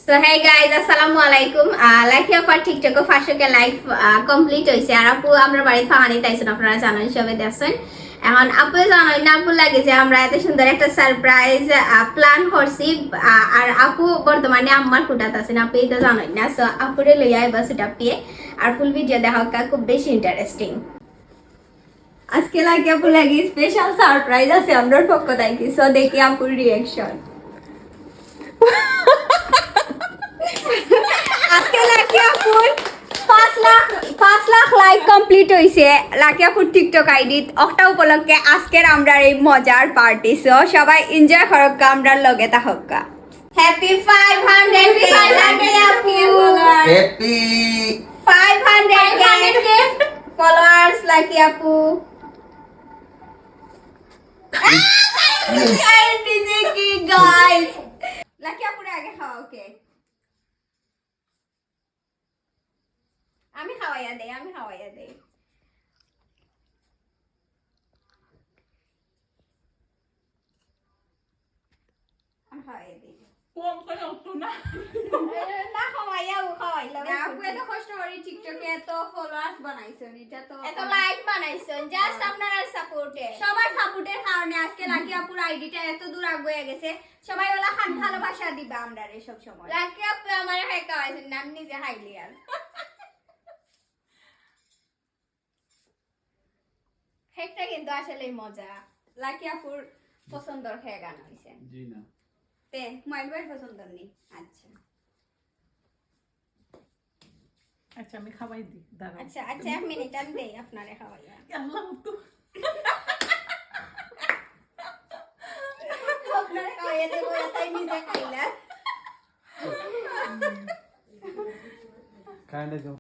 So hey guys, assalamu alaikum. Like your part TikTok of Fashoke live complete হইছে আর আপু আমরা বাড়ি ফাহানি তাইছেন আপনারা জানেন সবাই দেখছেন এখন আপু জানেন না আপু লাগে যে আমরা এত সুন্দর একটা সারপ্রাইজ প্ল্যান করছি আর আপু বর্তমানে আম্মার কুটাত আছেন আপু এটা জানেন না সো আপুরে লইয়া এবার সেটা পিয়ে আর ফুল ভিডিও দেখা খুব বেশি ইন্টারেস্টিং আজকে লাগে আপু লাগে স্পেশাল সারপ্রাইজ আছে আমরার পক্ষ থেকে সো দেখি আপুর রিঅ্যাকশন আজকে লাকি আপুর 5 লাখ লাইক কমপ্লিট হইছে লাকি আপুর টিকটক আইডি একটা উপলক্ষে আজকের আমরা এই মজার পার্টি সো সবাই এনজয় করক আমরা লগে থাকক হ্যাপি 500 লাকি আপু হ্যাপি 500 ফলোয়ার্স লাকি আপু ডিজে কি গাইস লাকি আপুরে আগে খাওয়া ওকে আমি খাওয়াইয়া দেই আমি খাওয়াইয়া দেই আমি খাওয়াইয়া দেই কোন কোন তো না না খাওয়াইয়া ও খাওয়াইলা না আপু এত কষ্ট করে টিকটকে এত ফলোয়ার্স বানাইছেন এটা তো এত লাইক বানাইছেন জাস্ট আপনারা সাপোর্টে সবার সাপোর্টের কারণে আজকে লাকি আপুর আইডিটা এত দূর আগে গেছে সবাই ওলা খান ভালোবাসা দিবা আমরা রে সব সময় লাকি আপু আমারে খাই খাওয়াইছেন নাম নিজে খাইলি আর হেকটা কিন্তু আসলে মজা লাকি আপুর পছন্দর খেয়ে গান হইছে জি না তে মোবাইল ভাই পছন্দ নেই আচ্ছা আচ্ছা আমি খাওয়াই দিই দাঁড়াও আচ্ছা আচ্ছা এক মিনিট আমি দেই আপনারে খাওয়াইয়া আল্লাহ তো আপনারে খাওয়াইয়া দেবো তাই নিজে খাইলা কাইন্ড